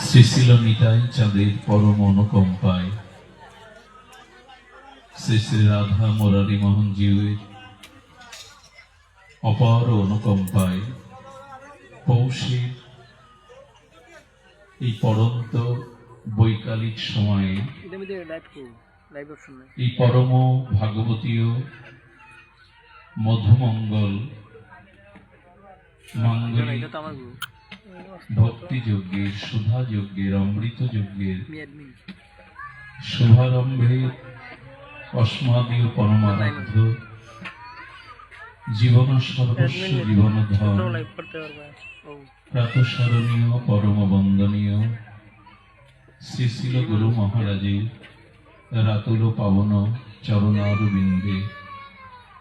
শ্রীশিল নিতাই চাঁদের পরম অনুকম্পায় শ্রী শ্রী রাধা মুরারি মোহন জিউর অপার অনুকম্পায় পৌষের এই পরন্ত বৈকালিক সময়ে এই পরম ভাগবতীয় মধুমঙ্গল মাঙ্গলিক ভক্তিযজ্ঞের সুধাযজ্ঞের অমৃত যজ্ঞের শুভারম্ভে অস্মাদীয় পরমারাধ্য জীবন সর্বস্ব জীবন ধন প্রাতঃস্মরণীয় পরম বন্দনীয় শ্রীশিল গুরু মহারাজের রাতুল পাবন চরণারবিন্দে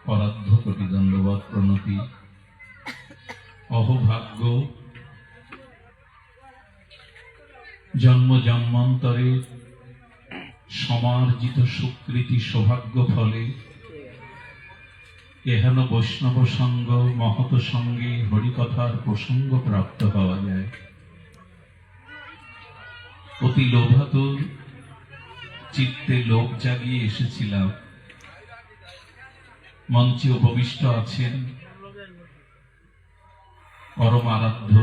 পরার্ধ কোটি দণ্ডবৎ প্রণতি। অহোভাগ্য জন্ম জন্মান্তরে সমার্জিত সুকৃতি সৌভাগ্য ফলে এহেন বৈষ্ণব সঙ্গ মহৎ সঙ্গে হরিকথার প্রসঙ্গ প্রাপ্ত হওয়া যায়। অতি লোভাতুর চিত্তে লোক জাগিয়ে এসেছিলাম। মঞ্চে উপবিষ্ট আছেন পরম আরাধ্য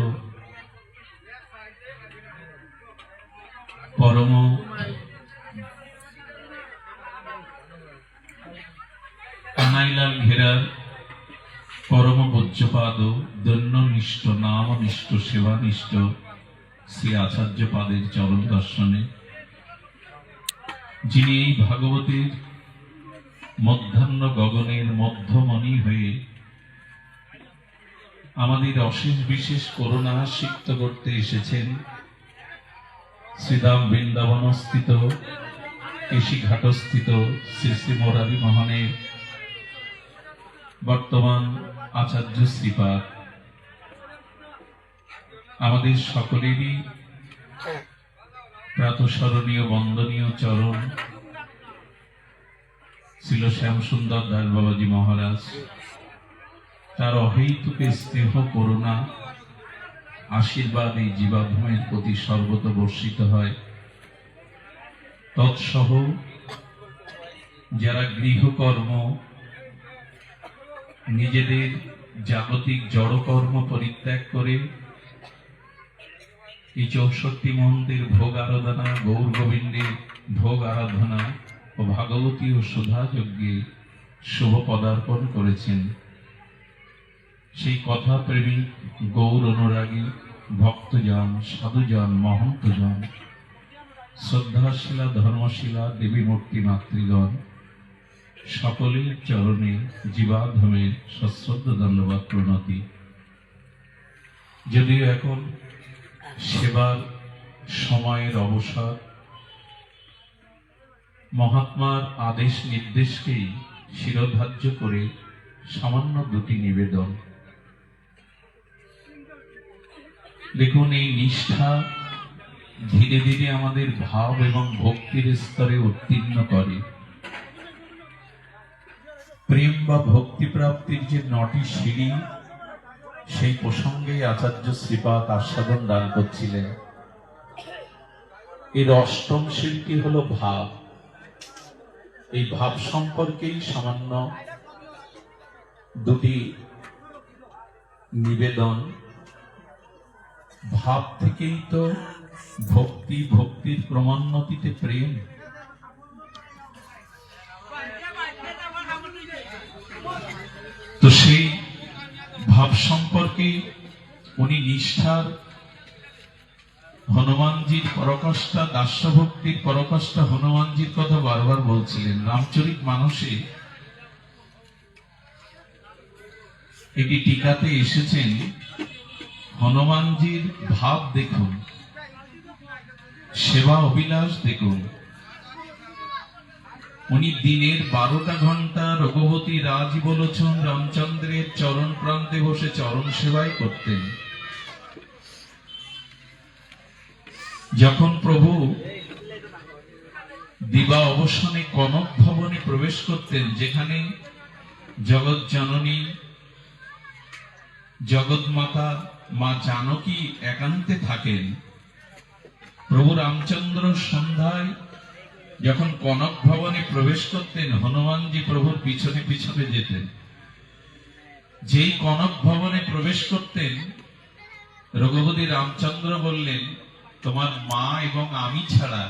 পরম কানাইলাল ঘেরার পরম পূজ্যপাদ দৈন্যনিষ্ঠ নামনিষ্ঠ সেবানিষ্ঠ শ্রী আচার্য পাদের চরণ দর্শনে, যিনি এই ভাগবতীর মধ্যাহ্ন গগনের মধ্যমণি হয়ে আমাদের অশেষ বিশেষ করুণা সিক্ত করতে এসেছেন। শ্রীধাম বৃন্দাবনস্থিত কেশিঘাটস্থিত শ্রী শ্রী মুরারি মোহনের বর্তমান আচার্য শ্রীপাদ আমাদের সকলেরই প্রাতঃস্মরণীয় বন্দনীয় চরণ ছিল শ্যামসুন্দর দাস বাবাজি মহারাজ। তার অহেতুক স্নেহ করুণা আশীর্বাদ এই জীবাত্মার প্রতি সর্বত বর্ষিত হয়। তৎসহ যারা গৃহকর্ম নিজেদের জাগতিক জড়কর্ম পরিত্যাগ করে এই 64 মহন্তের ভোগ আরাধনা, গৌর গোবিন্দের ভোগ আরাধনা ও ভাগবতী ও সুধা যজ্ঞে শুভ পদার্পণ করেছেন, সেই কথা প্রেমী গৌর অনুরাগী ভক্তজন, সাধুজন, মহন্তজন, শ্রদ্ধাশীলা ধর্মশীলা দেবী মূর্তি মাতৃগণ সকলের চরণে জীবাধমের সশ্রদ্ধ ধন্যবাদ প্রণতি। যদিও এখন সেবার সময়ের অবসর, মহাত্মার আদেশ নির্দেশকেই শিরোধার্য করে সামান্য দুটি নিবেদন। দেখুন, এই নিষ্ঠা ধীরে ধীরে আমাদের ভাব এবং ভক্তির স্তরে উত্তীর্ণ করে। প্রেম বা ভক্তি প্রাপ্তির যে 9টি সিঁড়ি, সেই প্রসঙ্গে আচার্য শ্রীপাদ আস্বাদন দান করছিলেন। এর 8ম সিঁড়িটি হলো ভাব। এই ভাব সম্পর্কেই সামান্য দুটি নিবেদন। ভাব থেকেই তো ভক্তি, ভক্তির ক্রমোন্নতিতে প্রেম। তো সেই ভাব সম্পর্কে উনি নিষ্ঠার হনুমানজির পরকষ্টা, দাস্যভক্তির পরকষ্টা হনুমানজির কথা বারবার বলছিলেন। রামচরিত মানসে একটি টিকাতে এসেছেন, হনুমানজির ভাব দেখুন, সেবা অভিলাষ দেখুন। উনি দিনের 12টা ঘন্টা রঘুপতি রাজ বলোচন রামচন্দ্রের চরণ প্রান্তে বসে চরণ সেবাই করতেন। যখন প্রভু দিবা অবসানে কনক ভবনে প্রবেশ করতেন, যেখানে জগৎ জননী জগৎমাতা মা জানকী একান্তে থাকেন, প্রভু রামচন্দ্র সন্ধ্যায় যখন কনক ভবনে প্রবেশ করতেন, হনুমানজি প্রভুর পিছনে পিছনে যেতেন। যেই কনক ভবনে প্রবেশ করতেন, রঘুপতি রামচন্দ্র বললেন, তোমার মা এবং আমি ছাড়া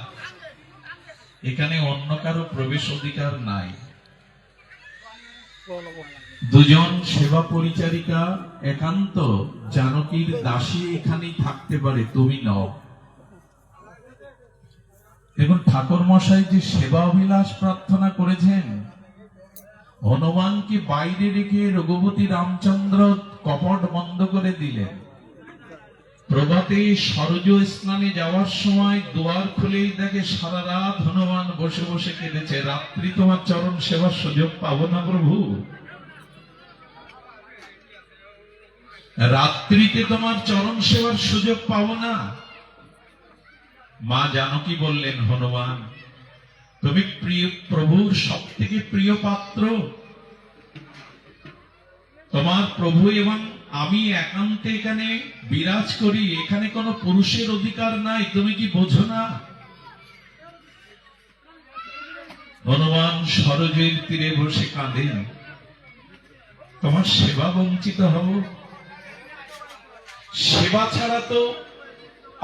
এখানে অন্য কারো প্রবেশ অধিকার নাই। দুজন সেবা পরিচারিকা একান্ত জানকীর দাসী এখানেই থাকতে পারে, তুমি নও। দেখুন ঠাকুর মশাই যে সেবা অভিলাষ প্রার্থনা করেছেন, হনুমানকে বাইরে রেখে রঘুপতি রামচন্দ্র কপট বন্ধ করে দিলেন। প্রভাতে সরজ স্নানে যাওয়ার সময় দুয়ার খুলেই দেখে সারা রাত হনুমান বসে বসে কেঁদেছে, রাত্রি তোমার চরণ সেবার সুযোগ পাবো না প্রভু, রাত্রিতে তোমার চরণ সেবার সুযোগ পাবো না। মা জানকী বললেন, হনুমান তুমি প্রিয় প্রভুর সব থেকে প্রিয় পাত্র, তোমার প্রভু এবং আমি একান্তে এখানে বিরাজ করি, এখানে কোনো পুরুষের অধিকার নাই, তুমি কি বোঝো না? হনুমান সরজের তীরে বসে কাঁদেন, তোমার সেবা বঞ্চিত হব। সেবা ছাড়া তো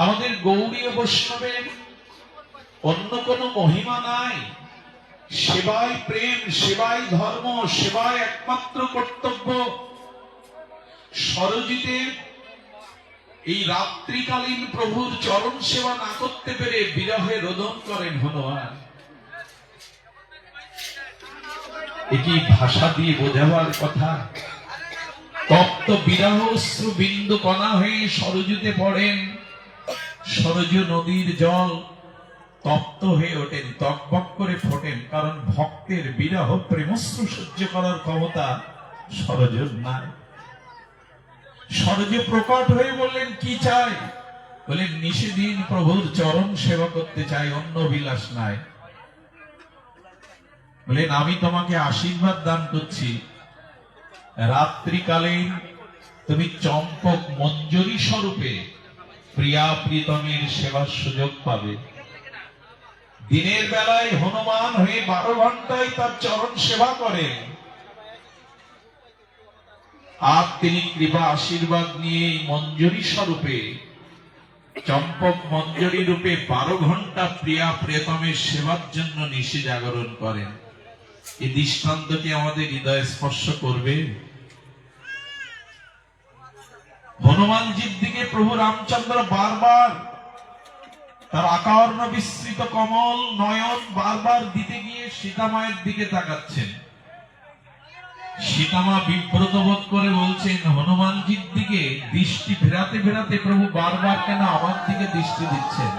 আমাদের গৌড়ীয় বৈষ্ণবের অন্য কোনো মহিমা নাই। সেবাই প্রেম, সেবাই ধর্ম, সেবাই একমাত্র কর্তব্য। সরজিতে এই রাত্রিকালীন প্রভুর চরণ সেবা না করতে পেরে বিরহে রোদন করেন হনুমান। এটি ভাষা দিয়ে বোঝাবার কথা। তপ্ত বিরহ অশ্রু বিন্দু কণা হয়ে সরজুতে পড়েন, সরজু নদীর জল তপ্ত হয়ে ওঠেন, টকবক করে ফোটেন, কারণ ভক্তের বিরহ প্রেমশ্রু সহ্য করার ক্ষমতা সরজুর নাই। সরজু প্রকট হয়ে বললেন, কি চাই? বলেন, নিষেদিন প্রভুর চরণ সেবা করতে চাই, অন্য বিলাস নাই। বলেন, আমি তোমাকে আশীর্বাদ দান করছি, রাত্রিকালীন তুমি চম্পক মঞ্জরি স্বরূপে প্রিয়া প্রীতমের সেবার সুযোগ পাবে। দিনের বেলায় হনুমান হয়ে 12 ঘন্টায় তার চরণ সেবা করেন, আর তিনি কৃপা আশীর্বাদ নিয়ে মঞ্জরি স্বরূপে চম্পক মঞ্জরি রূপে 12 ঘন্টা প্রিয়া প্রিয়তমের সেবার জন্য নিশি জাগরণ করেন। এই দৃষ্টান্তটি আমাদের হৃদয় স্পর্শ করবে। হনুমানজির দিকে প্রভু রামচন্দ্র বারবার তার আকার্ণ বিস্তৃত কমল নয়ন বারবার দিতে গিয়ে সীতামায়ের দিকে তাকাচ্ছেন। সীতামা বিব্রত বোধ করে বলছেন, হনুমানজির দিকে দৃষ্টি ফেরাতে ফেরাতে প্রভু বারবার কেন আমার দিকে দৃষ্টি দিচ্ছেন?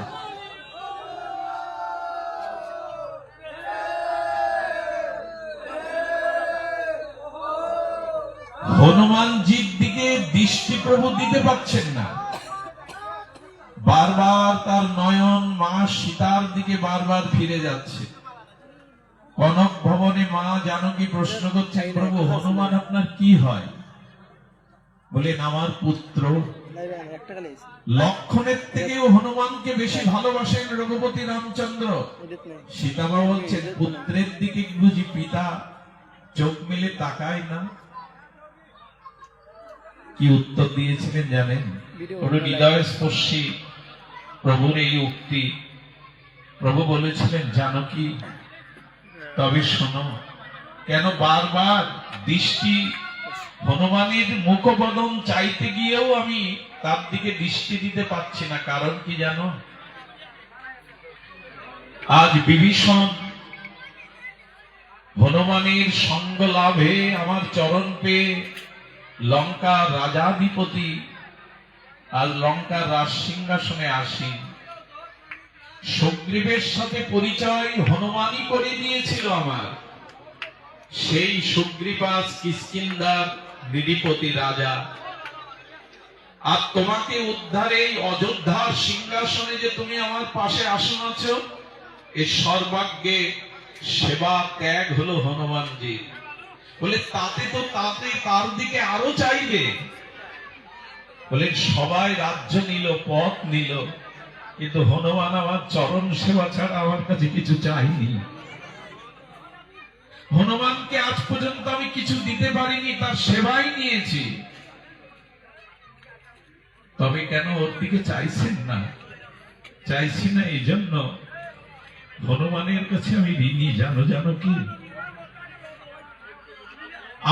হনুমানজির দিকে দৃষ্টি প্রভু দিতে পারছেন না, বারবার তার নয়ন মা সীতার দিকে বারবার ফিরে যাচ্ছে। কনক ভবনে মা জানকী প্রশ্ন করছেন, প্রভু হনুমান আপনার কি হয়? বলেন, আমার পুত্র। লক্ষণের থেকেও হনুমানকে বেশি ভালোবাসেন রঘুপতি রামচন্দ্র। সীতামা বলছেন, পুত্রের দিকে বুঝি পিতা চোখ মেলে তাকায় না? কি উত্তর দিয়েছিলেন জানেন? কোন হৃদয় স্পর্শী প্রভুর এই উক্তি। প্রভু বলেছিলেন, জানকী তবে শোনো, কেন বারবার দৃষ্টি হনুমানের মুখবদন চাইতে গিয়েও আমি তার দিকে দৃষ্টি দিতে পারছি না? কারণ কি জানো? আজ বিভীষণ হনুমানের সঙ্গ লাভে আমার চরণ পেয়ে লঙ্কার রাজাধিপতি আর লঙ্কার রাজ সিংহাসনে আসীন। সুগ্রীবের সাথে পরিচয় হনুমানই করে দিয়েছিল আমার। সেই সুগ্রীব আজ কিষ্কিন্ধার নৃপতি রাজা, আর তোমাকে উদ্ধারে অযোধ্যার সিংহাসনে যে তুমি আমার পাশে আসন আছো, এ সর্বাগ্যে সেবা ত্যাগ হলো হনুমানজি। বলে, তাতে তার দিকে আরো চাইবে। বলে, সবাই রাজ্য নিল, পথ নিল, কিন্তু হনুমান আমার চরণ সেবা ছাড়া আমার কাছে কিছু চাইনি। হনুমানকে আজ পর্যন্ত আমি কিছু দিতে পারিনি, তার সেবাই নিয়েছি। তবে কেন ওর দিকে চাইছেন না? চাইছি না এই জন্য হনুমানের কাছে আমি ঋণী। জানো কি,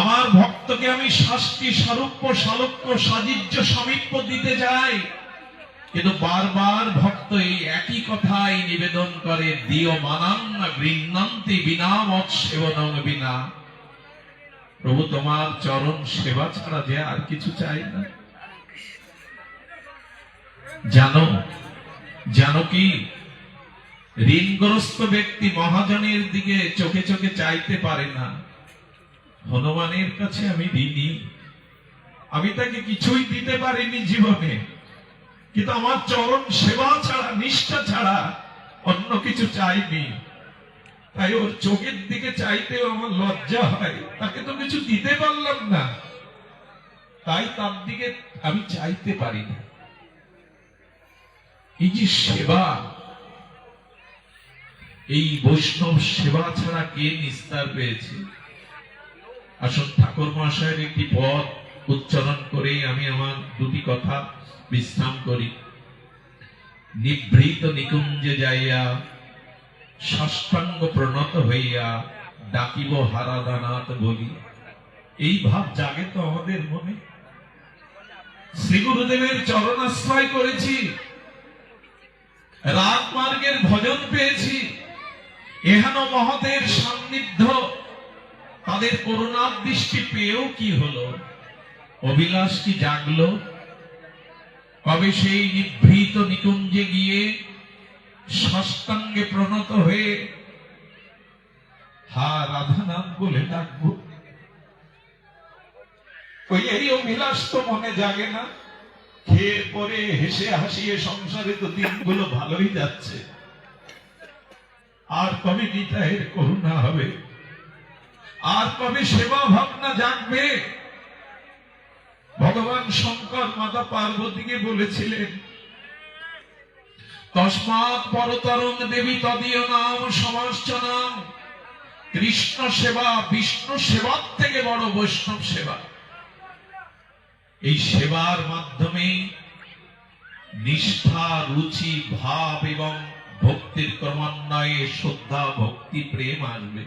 আমার ভক্তকে আমি শাস্তি স্বরূপ সালোক্য সাজিজ্য সমীপ্য দিতে যাই, কিন্তু বারবার ভক্ত এই একই কথাই নিবেদন করে, দিও মানান্না গৃহ্ণন্তি বিনা মৎ সেবনং বিনা। প্রভু তোমার চরণ সেবা ছাড়া যে আর কিছু চাই না। জানো কি, ঋণগ্রস্ত ব্যক্তি মহাজনের দিকে চোখে চোখে চাইতে পারে না। হনুমানের কাছে আমি ঋণী। আমি তাকে কিছুই দিতে পারিনি জীবনে, কিন্তু আমার চরণ সেবা ছাড়া, নিষ্ঠা ছাড়া অন্য কিছু চাইনি। তাই ওর চোখের দিকে চাইতেও আমার লজ্জা হয়। তাকে তো কিছু দিতে পারলাম না, তাই তার দিকে আমি চাইতে পারি না। এই যে সেবা, এই বৈষ্ণব সেবা ছাড়া কে নিস্তার পেয়েছে? আসুন ঠাকুর মহাশয়ের একটি পদ উচ্চারণ করেই আমি আমার দুটি কথা বিশ্রাম করি। নিভৃত নিকুঞ্জে যাইয়া সাষ্টাঙ্গ প্রণত হইয়া ডাকিব হারাদানাথ বলি। এই ভাব জাগে তো আমাদের মনে? শ্রী গুরুদেবের চরণাশ্রয় করেছি, রাজমার্গের ভজন পেয়েছি, এহেন মহতের সান্নিধ্য, তাদের করুণার দৃষ্টি পেয়েও কি হলো? অভিলাষ কি জাগলো? কবে সেই নিভৃত নিকুঞ্জে গিয়ে সাষ্টাঙ্গে প্রণত হয়ে হা রাধানাথ বলে ডাকবো? ওই এই অভিলাষ তো মনে জাগে না? খেয়ে পরে হেসে হাসিয়ে সংসারে তো দিনগুলো ভালোই যাচ্ছে। আর কবে নিতাইয়ের করুণা হবে? আর কবে সেবা ভাবনা জাগবে? ভগবান শঙ্কর মাতা পার্বতীকে বলেছিলেন, তস্মাৎ পরতরং দেবী তদীয় নাম সমাশ্চনাম। কৃষ্ণ সেবা বিষ্ণু সেবার থেকে বড় বৈষ্ণব সেবা। এই সেবার মাধ্যমে নিষ্ঠা, রুচি, ভাব এবং ভক্তির ক্রমান্বয়ে শ্রদ্ধা, ভক্তি, প্রেম আসবে।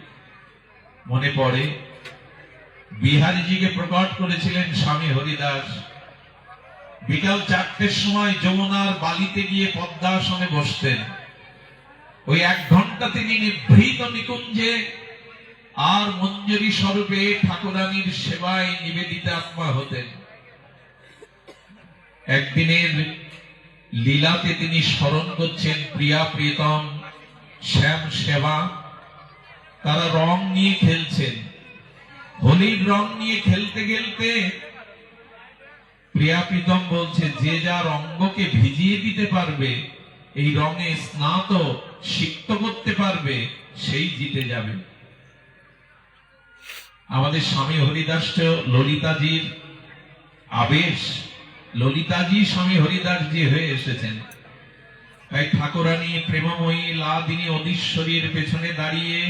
মনে পড়ে বিহারীজিকে প্রকট করেছিলেন স্বামী হরিদাস। বিকাল 4টের সময় যমুনার বালিতে গিয়ে পদ্মাসনে বসতেন। ওই 1 ঘন্টা তিনি নিভৃত নিকুঞ্জে আর মঞ্জরি স্বরূপে ঠাকুরানীর সেবায় নিবেদিত আত্মা হতেন। একদিনের লীলাতে তিনি স্মরণ করছেন প্রিয়া প্রিয়তম শ্যাম সেবা। তারা রং নিয়ে খেলছেন। হোলির রং নিয়ে খেলতে খেলতে প্রিয়া প্রীতম বলছে, যে যার অঙ্গকে ভিজিয়ে দিতে পারবে, এই রঙে স্নাত সিক্ত করতে পারবে, সেই জিতে যাবে। আমাদের স্বামী হরিদাস ললিতাজির আবেশ, ললিতাজি স্বামী হরিদাসজি হয়ে এসেছেন। তাই ঠাকুরানী প্রেমময়ী লাদিনী অধীশ্বরীর পেছনে দাঁড়িয়ে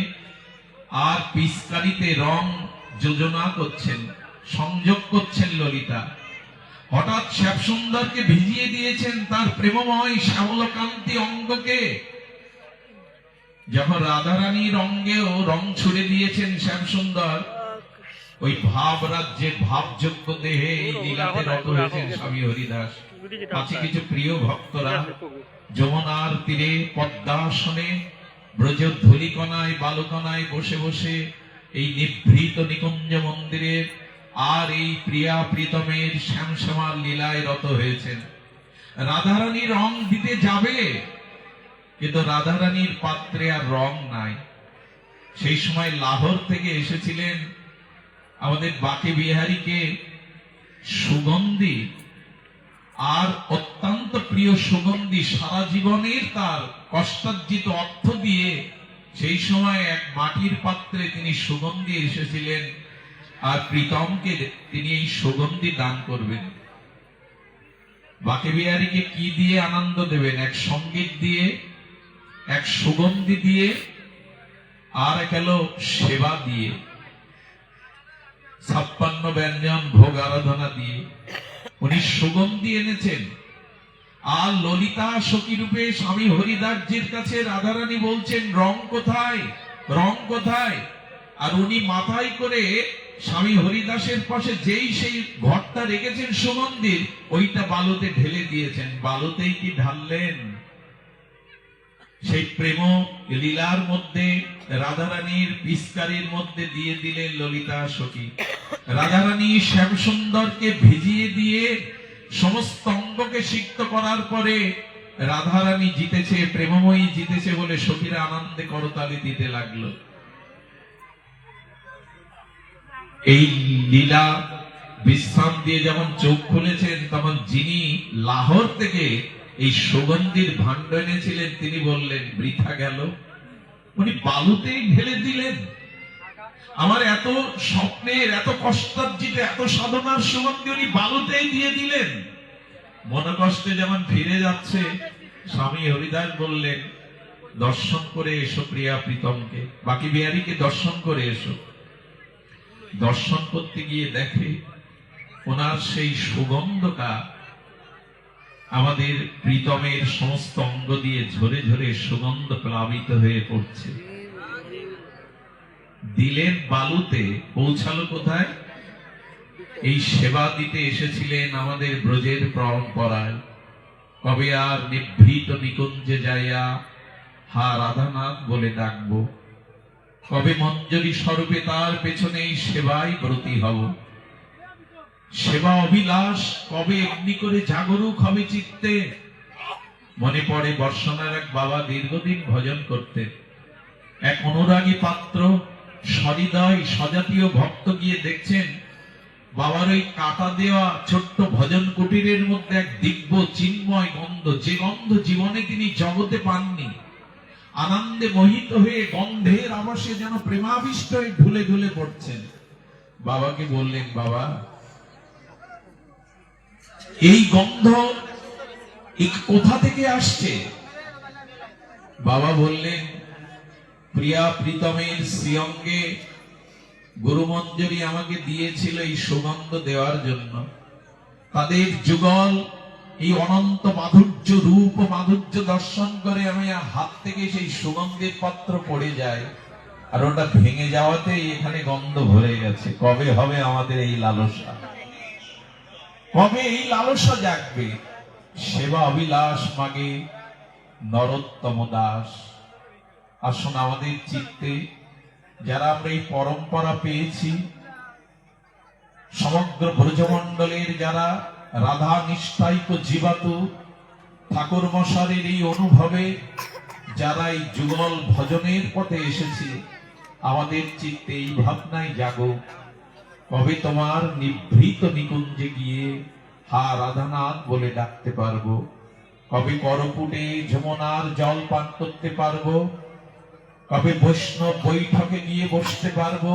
আর পিচকারিতে রং যোজনা করছেন, সংযোগ করছেন ললিতা। হঠাৎ শ্যামসুন্দরকে ভিজিয়ে দিয়েছেন তার প্রেমময় শ্যামলকান্তি অঙ্গকে। যখন রাধারানীর অঙ্গেও রং ছুড়ে দিয়েছেন শ্যামসুন্দর, ওই ভাব রাজ্যের ভাবযোগ্য দেহে এই লীলাতে রত হয়েছেন স্বামী হরিদাস। কাছে কিছু প্রিয় ভক্তরা যমুনার তীরে পদ্মাসনে ব্রজ ধূলিকণায় বালুকণায় বসে বসে এই নিভৃত নিকুঞ্জ মন্দিরের আর এই প্রিয়া প্রীতমের শ্যামশ্যামার লীলায় রত হয়েছেন। রাধারানী রং দিতে যাবে, কিন্তু রাধারানীর পাত্রে আর রং নাই। সেই সময় লাহোর থেকে এসেছিলেন আমাদের বাকে বিহারীকে সুগন্ধি আর অত্যন্ত প্রিয় সুগন্ধি সারা জীবনের তার কষ্টার্জিত অর্থ দিয়ে সেই সময় এক মাটির পাত্রে তিনি সুগন্ধি এসেছিলেন, আর প্রীতমকে তিনি এই সুগন্ধি দান করবেন। বাকে বিহারীকে কি দিয়ে আনন্দ দেবেন? এক সঙ্গীত দিয়ে, এক সুগন্ধি দিয়ে, আর এক হলো সেবা দিয়ে, 56 ব্যঞ্জন ভোগ আরাধনা দিয়ে উনি সুগন্ধি এনেছেন। আর ললিতা সখী রূপে স্বামী হরিদাসজির কাছে রাধারানী বলছেন, রং কোথায়, রং কোথায়? আর উনি মাথায় করে স্বামী হরিদাসের পাশে যেই সেই ঘরটা রেখেছেন সুগন্ধির, ওইটা বালুতে ঢেলে দিয়েছেন। বালুতেই কি ঢাললেন? সেই প্রেম লীলার মধ্যে রাধারানীর পিস্কারির মধ্যে দিয়ে দিলেন ললিতা সখী। রাধারানী শ্যামসুন্দরকে ভিজিয়ে দিয়ে সমস্ত অঙ্গকে সিক্ত করার পরে রাধারানী জিতেছে, প্রেমময়ী জিতেছে বলে সখীরা আনন্দে করতালি দিতে লাগলো। এই লীলা বিশ্রাম দিয়ে যখন চোখ খুলেছেন, তখন যিনি লাহোর থেকে এই সুগন্ধির ভাণ্ড এনেছিলেন তিনি বললেন, বৃথা গেল। উনি বালুতেই ঢেলে দিলেন। আমার এত স্বপ্নের, এত কষ্টার্জিত, এত সাধনার সুগন্ধি উনি বালুতেই দিয়ে দিলেন। মনে কষ্টে যেমন ফিরে যাচ্ছে, স্বামী হরিদাস বললেন, দর্শন করে এসো প্রিয়া প্রীতমকে, বাকি বিহারীকে দর্শন করে এসো। দর্শন করতে গিয়ে দেখে ওনার সেই সুগন্ধটা আমাদের প্রীতমের সমস্ত অঙ্গ দিয়ে ঝরে ঝরে সুগন্ধ প্লাবিত হয়ে পড়ছে। দিলেন বালুতে, পৌঁছালো কোথায়? এই সেবা দিতে এসেছিলেন আমাদের ব্রজের পরম্পরায়। কবে আর নিভৃত নিকুঞ্জে যাইয়া হা রাধানাথ বলে ডাকবো, কবে মঞ্জরি স্বরূপে তার পেছনে এই সেবায় ব্রতী হব। সেবা অভিলাষ কবে এমনি করে জাগরুক হবে চিত্তে। মনে পড়ে বর্ষণের এক বাবা দীর্ঘদিন ভজন করতেন। এক অনুরাগী পাত্র সহৃদয় সজাতীয় ভক্ত গিয়ে দেখছেন বাবার ওই কাটা দেওয়া ছোট্ট ভজন কুটিরের মধ্যে এক দিব্য চিন্ময় গন্ধ, যে গন্ধ জীবনে তিনি জগতে পাননি। আনন্দে মোহিত হয়ে গন্ধের আবাসে যেন প্রেমাবিষ্ট হয়ে ঢুলে ঢুলে পড়ছেন। বাবাকে বললেন, বাবা এই গন্ধ কোথা থেকে আসছে? বাবা বললেন, প্রিয়া প্রীতমের শ্রীঅঙ্গে গুরুমঞ্জরি আমাকে দিয়েছিল এই সুগন্ধ দেওয়ার জন্য। তাদের যুগল এই অনন্ত মাধুর্য রূপ ও মাধুর্য দর্শন করে আমি হাত থেকে সেই সুগন্ধের পাত্র পড়ে যায়, আর ওটা ভেঙে যাওয়াতেই এখানে গন্ধ ভরে গেছে। কবে হবে আমাদের এই লালসা? কবে এই লালসা জাগবে? সেবা অভিলাষ মাগে নরোত্তম দাস। আসুন আমাদের চিত্তে যারা আমরা এই পরম্পরা পেয়েছি, সমগ্র ব্রজমণ্ডলের যারা রাধা নিষ্ঠাইক জীবাতু ঠাকুর মশারের এই অনুভবে যারা এই যুগল ভজনের পথে এসেছি, আমাদের চিত্তে এই ভাবনাই জাগো, কবে তোমার নিভৃত নিকুঞ্জে গিয়ে হা রাধানাথ বলে ডাকতে পারবো, কবে করপুটে যমুনার জল পান করতে পারবো, কবে বৈষ্ণব বৈঠকে গিয়ে বসতে পারবো,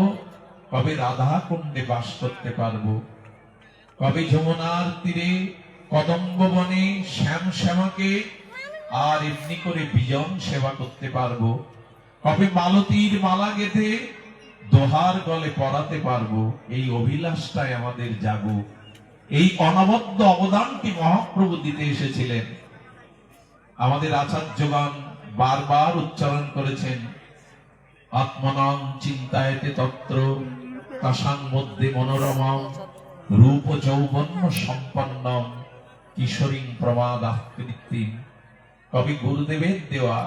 কবে রাধা কুণ্ডে বাস করতে পারবো, কবে যমুনার তীরে কদম্ব বনে শ্যাম শ্যামাকে আর এমনি করে বিজন সেবা করতে পারবো, কবে মালতীর মালা গেঁথে দোহার গলে পরাতে পারবো। এই অভিলাষটাই আমাদের জাগো। এই অনবদ্য অবদানটি মহাপ্রভু দিতে এসেছিলেন। আমাদের আচার্যগণ বারবার উচ্চারণ করেছেন, আত্মনাং চিন্তায়তে তত্র তাসাং মধ্যে মনোরমম রূপ যৌবন্য সম্পন্নম কিশোরীং প্রমাদাকৃতিম। কবি গুরুদেবের দেওয়া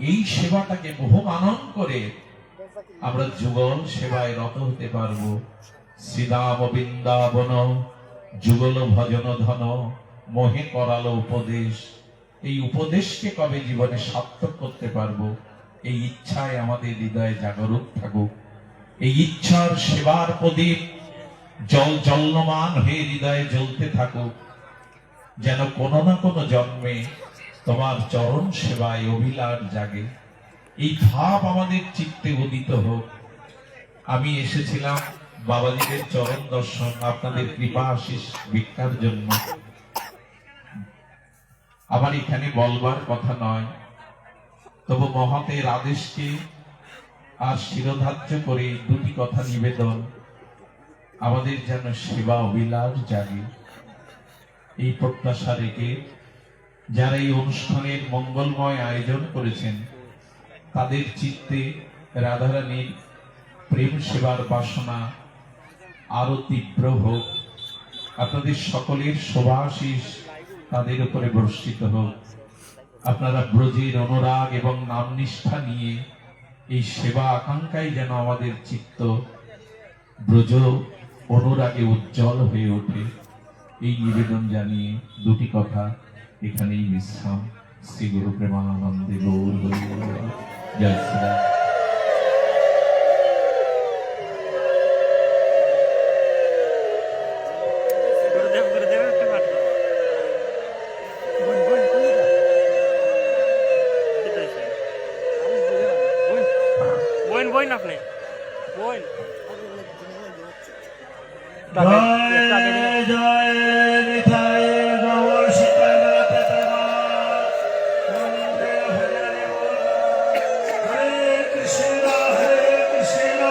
এই সেবাটাকে মোহমানন করে আমরা যুগল সেবায় রত হতে পারবো। শ্রীরাম বৃন্দাবন যুগল ভজন ধন মোহে করালো উপদেশ। এই উপদেশকে কবে জীবনে সার্থক করতে পারবো? এই ইচ্ছায় আমাদের হৃদয়ে জাগরুক থাকুক। এই ইচ্ছার সেবার প্রদীপ জলমান হয়ে হৃদয়ে জ্বলতে থাকুক, যেন কোনো না কোনো জন্মে তোমার চরণ সেবায় অভিলাষ জাগে। এই ভাব আমাদের চিত্তে উদিত হোক। আমি এসেছিলাম বাবাজিদের চরণ দর্শন, আপনাদের কৃপা আশিস ভিক্ষার জন্য। আমার এখানে বলবার কথা নয়, তবু মহতের আদেশকে আর শিরোধার্য করে দুটি কথা নিবেদন, আমাদের যেন সেবা অভিলাষ জাগে। এই প্রত্যাশা রেখে যারা এই অনুষ্ঠানের মঙ্গলময় আয়োজন করেছেন, তাদের চিত্তে রাধারানীর প্রেম সেবার বাসনা আরো তীব্র হোক। আপনাদের সকলের শুভাশিস তাদের উপরে বর্ষিত হোক। আপনারা ব্রজের অনুরাগ এবং নাম নিষ্ঠা নিয়ে এই সেবা আকাঙ্ক্ষায় যেন আমাদের চিত্ত ব্রজ অনুরাগে উজ্জ্বল হয়ে ওঠে, এই নিবেদন জানিয়ে দুটি কথা এখানেই বিশ্রাম। শ্রী গুরু প্রেমানন্দে গৌর হরি বল। জয় শ্রীরাম। জয় জয় নিতাই গৌর সীতানাথ বন্দে হরে হরে কৃষ্ণ কৃষ্ণ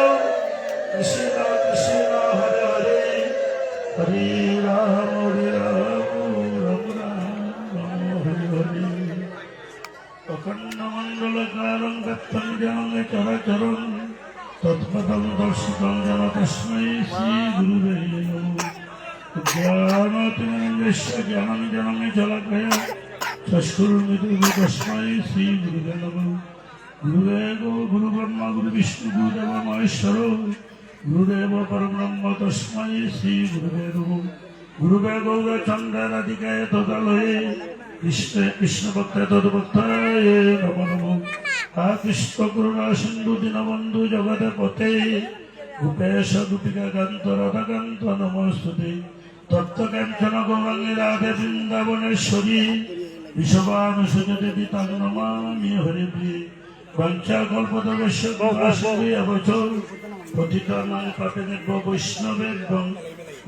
কৃষ্ণ কৃষ্ণ হরে হরে হরে রাম রাম রাম হরে হরে। অখণ্ড মণ্ডলকারং দত্তং জ্ঞান চরাচরং তৎপদং দর্শিতং যেন তস্मै শ্রী গুরুবে নমঃ। জ্ঞানাতিমঞ্জস্য জ্ঞানং জ্ঞানং জলাকয়া তস্কুর্মিতু তস্मै শ্রী গুরুবে নমঃ। গুরুদেব গুরু ব্রহ্মা গুরু বিষ্ণু গুরুদেব মহেশ্বর গুরুদেব পরব্রহ্ম তস্मै শ্রী গুরুবে নমঃ। গুরুবে গৌরচন্দ্র রাধিকায় তদালয়ে কৃষ্ণভক্তে তদ্ভক্তায় নমো নমঃ। কৃষ্ণ করুণা সিন্ধু দীনবন্ধু জগতে পতে গোপেশ গোপিকা কান্ত রাধাকান্ত নমস্তুতে। তত্ত্বকাঞ্চন গৌরাঙ্গী রাধে বৃন্দাবনেশ্বরী বিশ্ববানুসুতে দেবী তাং নমামি হরিপ্রিয়ে। বাঞ্ছা কল্পতরুশ্চ অবচর পতিতানাং পাপিনেভ্য বৈষ্ণবেভ্যো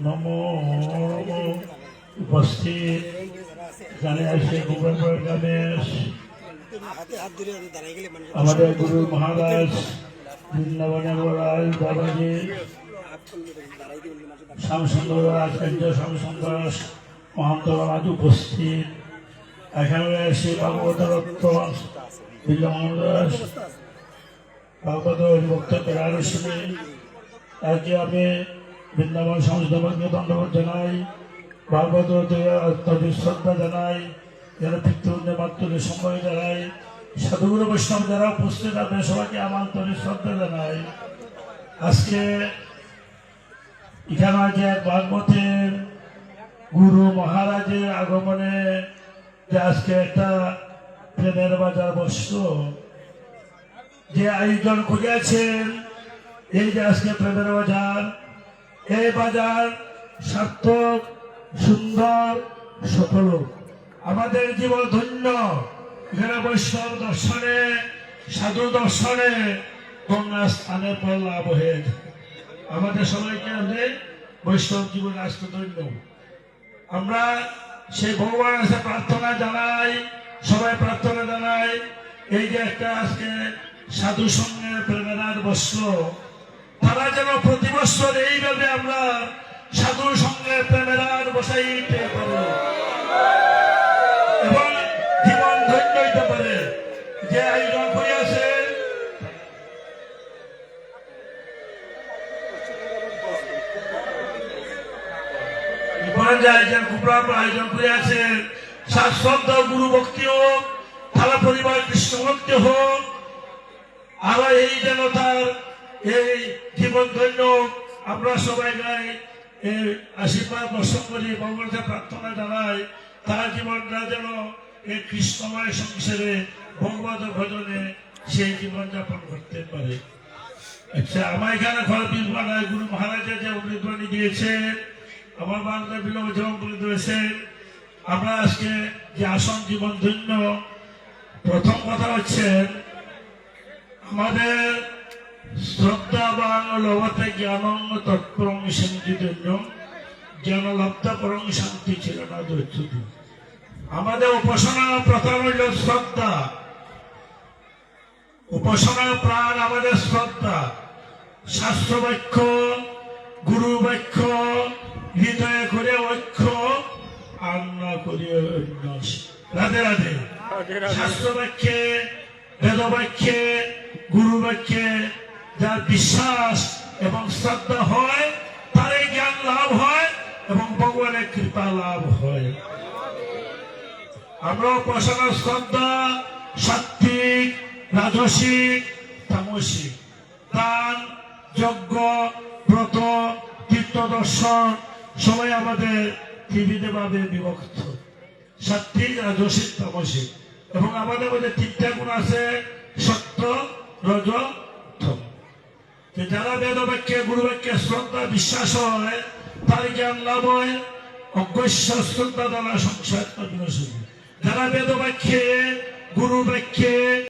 নমো নমঃ। উপস্থিত এখানে আসে গোপালপুর গণেশ আমাদের গুরু মহারাজ বৃন্দাবনের রাজ বাবাজি শ্যামসুন্দর আচার্য শ্যামসুন্দর মহান্ত আজ উপস্থিত। এখানে এসে ভাগবত রত্ন বিল্লমহারাজ ভাগবত হরিভক্ত প্রারসিনী আজকে আমি বৃন্দাবন সংস্থকে ধন্যবাদ জানাই, ভাগবত অত্যধিক শ্রদ্ধা জানাই, যারা পিতৃবন্ধে মাতৃ সময় জানাই, সাধুগুরু বৈষ্ণব যারা উপস্থিত আছেন সবাইকে আমার আন্তরিক শ্রদ্ধা জানাই। আজকে এখানে যে ভাগবতের গুরু মহারাজের আগমনে যে আজকে একটা প্রেমের বাজার বসল, যে আয়োজন করিয়াছেন, এই যে আজকে প্রেমের বাজার, এই বাজার সার্থক সুন্দর সফল। আমাদের জীবন ধন্য। এখানে বৈষ্ণব দর্শনে সাধু দর্শনে গঙ্গা স্থানের পর লাভ হয়ে আমাদের সবাইকে আমাদের বৈষ্ণব জীবন আজকে ধন্য। আমরা সেই ভগবানের কাছে প্রার্থনা জানাই, সবাই প্রার্থনা জানাই, এই যে একটা আজকে সাধু সঙ্গে প্রেমের বসল, তারা যেন প্রতি বছর এইভাবে আমরা সাধুর সঙ্গে প্রেমের বসাইতে পারি এবং জীবন ধন্য হইতে পারে। যে আয়োজন করিয়াছে আয়োজন করিয়াছে শাশ্বত গুরু ভক্তি হোক, থালা পরিবার কৃষ্ণ ভক্তি হোক, আর এই যেন তার এই জীবন ধন্য আমরা সবাই গাই এই আশীর্বাদ বর্ষণ করি, ভগবানকে প্রার্থনা জানাই তার জীবনটা যেন এই কৃষ্ণময় সংসারে ভগবত ভজনে সেই জীবনযাপন করতে পারে। আচ্ছা, আমার এখানে গুরু মহারাজের যে অমৃতবাণী দিয়েছেন, আমার বাংলা বিলম্ব যেমন বলে দিয়েছেন, আমরা আজকে যে আসন জীবন ধন্য, প্রথম কথা হচ্ছে আমাদের শ্রদ্ধাবান লভতে জ্ঞানং তৎপরং শান্তি ধন্য জ্ঞান লব্ধ পরং শান্তি ছিল না দৈত্য। আমাদের উপাসনা প্রথম হইল শ্রদ্ধা। উপাসনা প্রাণ আমাদের শ্রদ্ধা। শাস্ত্র বাক্য, গুরু বাক্য হৃদয়ে করে ঐক্য, আর না করে অন্য। রাধে রাধে। শাস্ত্র বাক্যে, বেদ বাক্যে, গুরু বাক্যে যার বিশ্বাস এবং শ্রদ্ধা হয়, তারই জ্ঞান লাভ হয় এবং ভগবানের কৃপা লাভ হয়। আমরা উপাসনা শ্রদ্ধা সাত্বিক, রাজসিক, তামসিক, দান, যজ্ঞ, ব্রত, তীর্থ দর্শন সবাই আমাদের ত্রিবিধে ভাবে বিভক্ত, সাত্বিক, রাজসিক, তামসিক। এবং আমাদের মধ্যে তিনটা গুণ আছে, সত্য, রজ, তম। যারা বেদ বাক্যে, গুরু বাক্যে শ্রদ্ধা বিশ্বাস হয়, তার জ্ঞান লাভ হয়। অজ্ঞস্য শ্রদ্ধা দ্বারা সংসার বিনাশ। যারা বেদ বাক্যে, গুরু বাক্যে